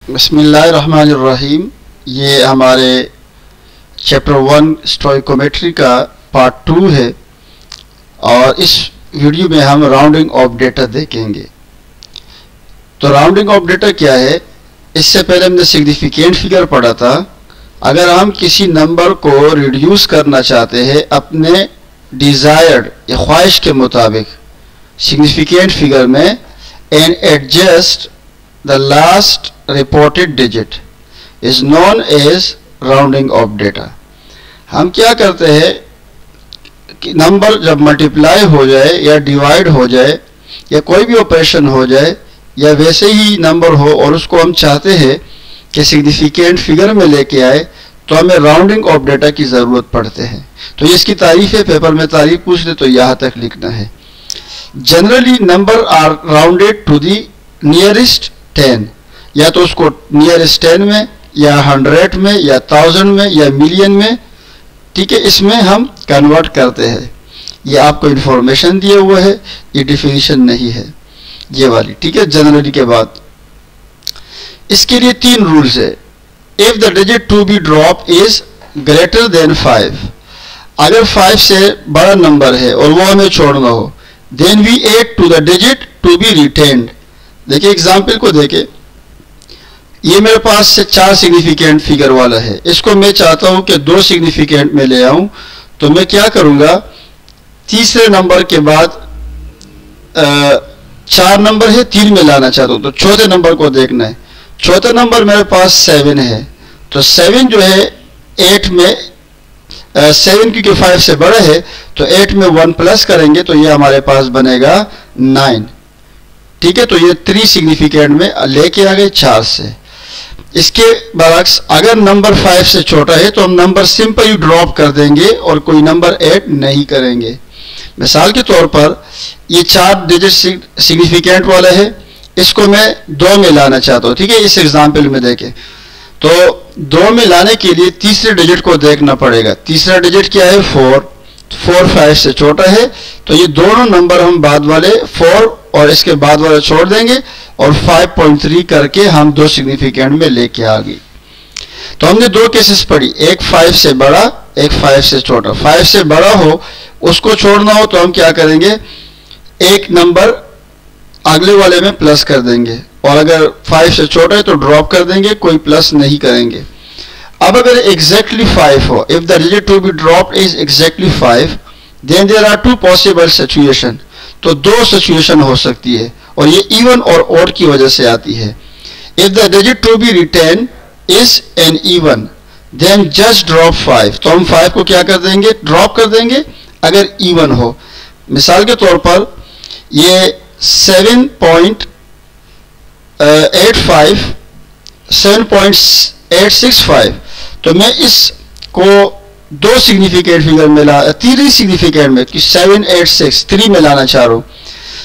बिस्मिल्लाहिर्रहमानिर्रहीम। ये हमारे चैप्टर 1 स्टोइकोमेट्री का पार्ट 2 है और इस वीडियो में हम राउंडिंग ऑफ डेटा देखेंगे। तो राउंडिंग ऑफ डेटा क्या है? इससे पहले हमने सिग्निफिकेंट फिगर पढ़ा था। अगर हम किसी नंबर को रिड्यूस करना चाहते हैं अपने डिज़ायर्ड या ख्वाहिश के मुताबिक सिग्निफिकेंट फिगर में and adjust the last reported digit is known as rounding off data. हम क्या करते हैं कि नंबर जब मल्टीप्लाई हो जाए या डिवाइड हो जाए या कोई भी ऑपरेशन हो जाए या वैसे ही नंबर हो और उसको हम चाहते हैं कि सिग्निफिकेंट फिगर में लेके आए, तो हमें राउंडिंग ऑफ डेटा की ज़रूरत पड़ते हैं। तो ये इसकी तारीफ है, पेपर में तारीफ पूछ दे तो यहाँ तक लिखना है। Generally number are rounded to the nearest 10, या तो उसको नियरेस्ट 10 में या 100 में या 1000 में या मिलियन में, ठीक है, इसमें हम कन्वर्ट करते हैं। ये आपको इंफॉर्मेशन दिया हुआ है, ये डिफिनीशन नहीं है ये वाली, ठीक है। जनरली के बाद इसके लिए 3 रूल्स है। If the digit to be drop is greater than 5, अगर 5 से बड़ा नंबर है और वो हमें छोड़ना हो, then we add to the digit to be retained. देखिए एग्जाम्पल को देखे, ये मेरे पास से 4 सिग्निफिकेंट फिगर वाला है, इसको मैं चाहता हूं कि 2 सिग्निफिकेंट में ले आऊं, तो मैं क्या करूंगा, तीसरे नंबर के बाद 4 नंबर है, 3 में लाना चाहता हूं, तो चौथे नंबर को देखना है। चौथा नंबर मेरे पास 7 है, तो 7 जो है 8 में 7 क्योंकि 5 से बड़ा है तो 8 में 1 प्लस करेंगे तो ये हमारे पास बनेगा 9, ठीक है। तो ये 3 सिग्निफिकेंट में लेके आ गए 4 से। इसके बरक्स अगर नंबर 5 से छोटा है तो हम नंबर सिंपली ड्रॉप कर देंगे और कोई नंबर ऐड नहीं करेंगे। मिसाल के तौर पर ये 4 डिजिट सिग्निफिकेंट वाला है, इसको मैं 2 में लाना चाहता हूँ, ठीक है। इस एग्जाम्पल में देखें तो 2 में लाने के लिए तीसरे डिजिट को देखना पड़ेगा। तीसरा डिजिट क्या है? 4 5 से छोटा है, तो ये दोनों नंबर हम बाद वाले 4 और इसके बाद वाले छोड़ देंगे और 5.3 करके हम 2 सिग्निफिकेंट में लेके आ गए। तो हमने 2 केसेस पढ़ी, एक 5 से बड़ा, एक 5 से छोटा। 5 से बड़ा हो उसको छोड़ना हो तो हम क्या करेंगे, एक नंबर अगले वाले में प्लस कर देंगे, और अगर 5 से छोटा है तो ड्रॉप कर देंगे, कोई प्लस नहीं करेंगे। अब अगर एग्जैक्टली 5 हो, if the digit to be dropped is exactly 5, then there are 2 possible situation. तो 2 सिचुएशन हो सकती है और ये इवन और ऑड की वजह से आती है। If the digit to be retain is an even, then just drop 5, तो हम 5 को क्या कर देंगे, ड्रॉप कर देंगे अगर इवन हो। मिसाल के तौर पर ये 7.865, तो मैं इसको 2 सिग्निफिकेंट फिगर में 3 सिग्निफिकेंट में कि 786 3 में लाना चाह रहा हूं,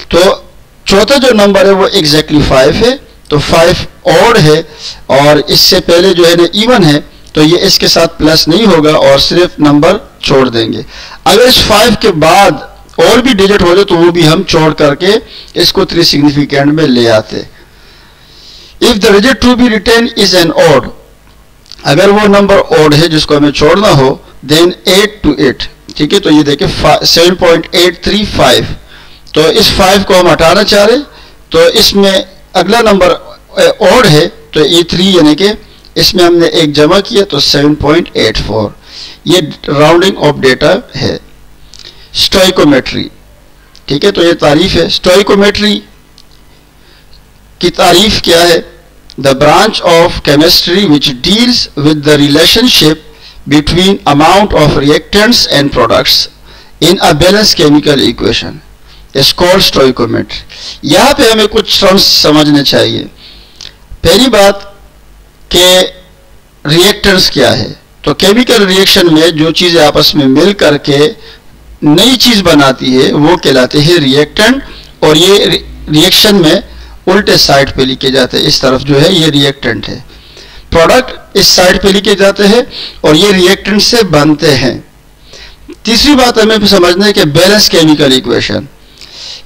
तो चौथा जो नंबर है वो एग्जैक्टली 5 है, तो 5 ऑड है और इससे पहले जो है ना इवन है, तो ये इसके साथ प्लस नहीं होगा और सिर्फ नंबर छोड़ देंगे। अगर इस 5 के बाद और भी डिजिट हो जाए तो वो भी हम छोड़ करके इसको 3 सिग्निफिकेंट में ले आते। If the digit to be retain is an odd, अगर वो नंबर ऑड है जिसको हमें छोड़ना हो, देन 8 to 8, ठीक है। तो ये देखिए 7.835, तो इस 5 को हम हटाना चाह रहे, तो इसमें अगला नंबर ऑड है तो ये 3 यानी कि इसमें हमने एक जमा किया तो 7.84। ये राउंडिंग ऑफ डेटा है। स्टोइकोमेट्री, ठीक है, तो ये तारीफ है। स्टोइकोमेट्री की तारीफ क्या है? The branch of chemistry which deals with the relationship between amount of reactants and products in a balance chemical equation is called stoichiometry. यहाँ पे हमें कुछ टर्म्स समझने चाहिए। पहली बात कि रिएक्टेंट्स क्या है, तो केमिकल रिएक्शन में जो चीज़ें आपस में मिल करके नई चीज बनाती है वो कहलाते हैं रिएक्टेंट, और ये रिएक्शन में उल्टे साइड पे लिखे जाते हैं, इस तरफ जो है ये रिएक्टेंट है। प्रोडक्ट इस साइड पे लिखे जाते हैं और ये रिएक्टेंट से बनते हैं। तीसरी बात हमें समझना है कि बैलेंस केमिकल इक्वेशन,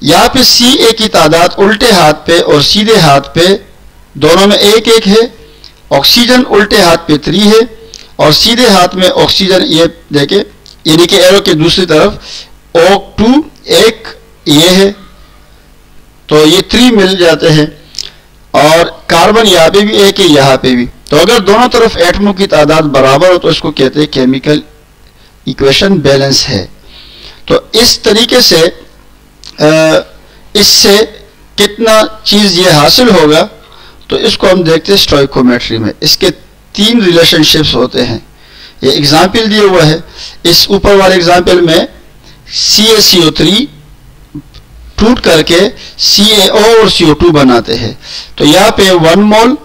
यहाँ पे Ca की तादाद उल्टे हाथ पे और सीधे हाथ पे दोनों में 1 1 है, ऑक्सीजन उल्टे हाथ पे 3 है और सीधे हाथ में ऑक्सीजन, ये देखे यानी कि एरो के दूसरी तरफ O2 एक ये है, तो ये 3 मिल जाते हैं और कार्बन यहाँ पे भी एक है, यहाँ पे भी। तो अगर दोनों तरफ एटमों की तादाद बराबर हो तो इसको कहते हैं केमिकल इक्वेशन बैलेंस है। तो इस तरीके से इससे कितना चीज ये हासिल होगा, तो इसको हम देखते हैं स्टोइकोमेट्री में। इसके 3 रिलेशनशिप्स होते हैं। ये एग्जाम्पल दिया हुआ है, इस ऊपर वाले एग्जाम्पल में CaCO3 टूट करके CaO और CO2 बनाते हैं। तो यहाँ पे 1 मोल,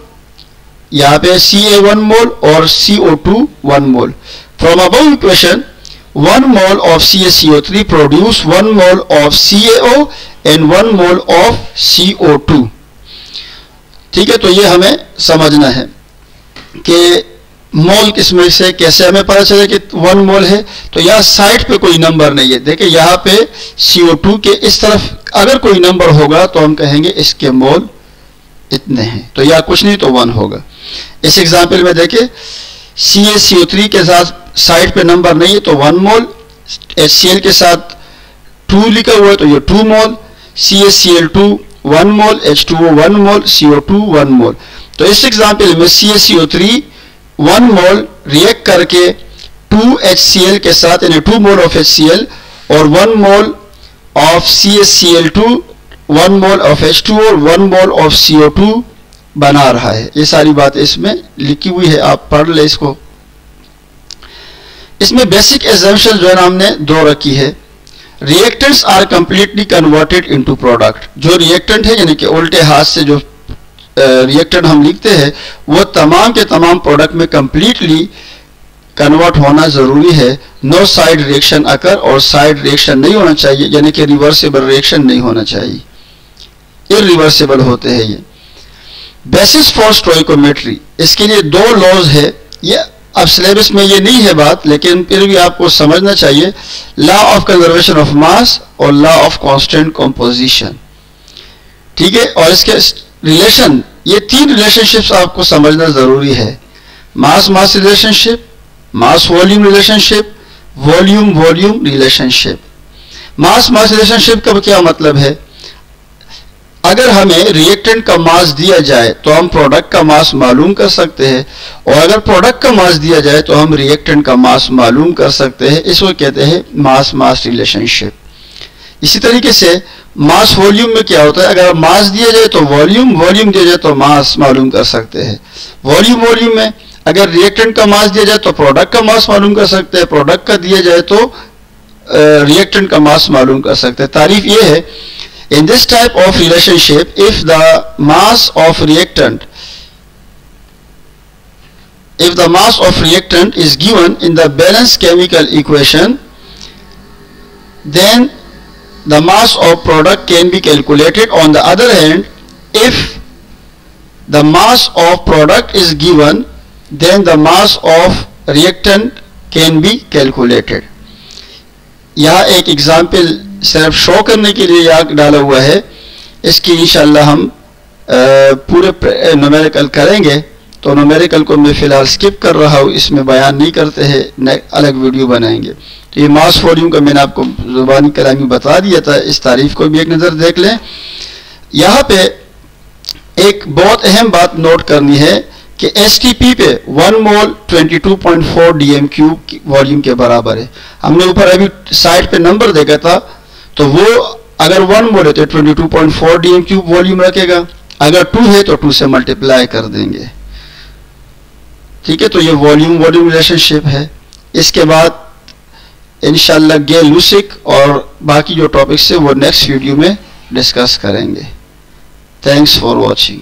यहाँ पे Ca 1 मोल और CO2 1 mole. From above equation 1 mole of CaCO3 produce 1 mole of CaO and 1 mole of CO2। ठीक है, तो ये हमें समझना है कि मोल किसमें से कैसे हमें पता चले कि 1 मोल है। तो यहाँ साइड पे कोई नंबर नहीं है, देखिए यहाँ पे CO2 के इस तरफ अगर कोई नंबर होगा तो हम कहेंगे इसके मोल इतने हैं, तो यहाँ कुछ नहीं तो 1 होगा। इस एग्जाम्पल में देखिए CaCO3 के साथ साइड पे नंबर नहीं है तो 1 मोल, HCl के साथ 2 लिखा हुआ है तो ये 2 मोल, CaCl2 1 मोल, H2O 1 मोल, CO2 1 मोल। तो इस एग्जाम्पल में CaCO3 1 मोल रिएक्ट करके 2 HCl के साथ यानी 2 मोल ऑफ HCl और 1 mole of CaCl2, 1 mole of H2O और 1 मोल ऑफ CO2 बना रहा है। ये सारी बात इसमें लिखी हुई है, आप पढ़ ले इसको। इसमें बेसिक एजम्पशन जो है ना हमने 2 रखी है। Reactants are completely converted into product. जो रिएक्टेंट है यानी कि उल्टे हाथ से जो रिएक्टेंट हम लिखते हैं वो तमाम के तमाम प्रोडक्ट में कंप्लीटली कन्वर्ट होना जरूरी है। नो साइड रिएक्शन अकर, और साइड रिएक्शन नहीं होना चाहिए, यानी कि रिवर्सिबल रिएक्शन नहीं होना चाहिए, इरिवर्सिबल होते हैं ये। बेसिस फॉर स्टोइकोमेट्री, इसके लिए 2 लॉज है। ये अब सिलेबस में ये नहीं है बात, लेकिन फिर भी आपको समझना चाहिए। Law of conservation of mass और लॉ ऑफ कांस्टेंट कंपोजिशन। ठीक है, और इसके रिलेशन, ये 3 रिलेशनशिप्स आपको समझना जरूरी है। Mass mass relationship, mass volume relationship, volume volume relationship. Mass mass relationship का क्या मतलब है? अगर हमें रिएक्टेंट का मास दिया जाए तो हम प्रोडक्ट का मास मालूम कर सकते हैं, और अगर प्रोडक्ट का मास दिया जाए तो हम रिएक्टेंट का मास मालूम कर सकते हैं। इसको कहते हैं मास मास रिलेशनशिप। इसी तरीके से मास वॉल्यूम में क्या होता है? अगर मास दिया जाए तो वॉल्यूम, वॉल्यूम दिया जाए तो मास मालूम कर सकते हैं। वॉल्यूम वॉल्यूम में अगर रिएक्टेंट का मास दिया जाए तो प्रोडक्ट का मास मालूम कर सकते हैं, प्रोडक्ट का दिया जाए तो रिएक्टेंट का मास मालूम कर सकते हैं। तारीफ ये है, in this type of relationship, if the mass of reactant is given in the balanced chemical equation, then the mass of product can be calculated. On the other hand, if the mass of product is given, then the mass of reactant can be calculated. यहाँ एक example सिर्फ show करने के लिए यहाँ डाला हुआ है, इसकी इंशाल्लाह हम पूरे न्यूमेरिकल करेंगे। तो न्यूमेरिकल को मैं फिलहाल स्किप कर रहा हूँ, इसमें बयान नहीं करते हैं, अलग वीडियो बनाएंगे। तो ये मास वॉल्यूम का मैंने आपको ज़ुबानी कलामी बता दिया था, इस तारीफ को भी एक नज़र देख लें। यहाँ पे एक बहुत अहम बात नोट करनी है कि STP पे 1 मोल 22.4 dm³ वॉल्यूम के बराबर है। हमने ऊपर अभी साइड पे नंबर देखा था, तो वो अगर 1 मोल है तो 22.4 dm³ वॉल्यूम रखेगा, अगर 2 है तो 2 से मल्टीप्लाई कर देंगे। ठीक है, तो ये वॉल्यूम वॉल्यूम रिलेशनशिप है। इसके बाद इंशाल्लाह गे-लुसिक और बाकी जो टॉपिक्स है वो नेक्स्ट वीडियो में डिस्कस करेंगे। Thanks for watching.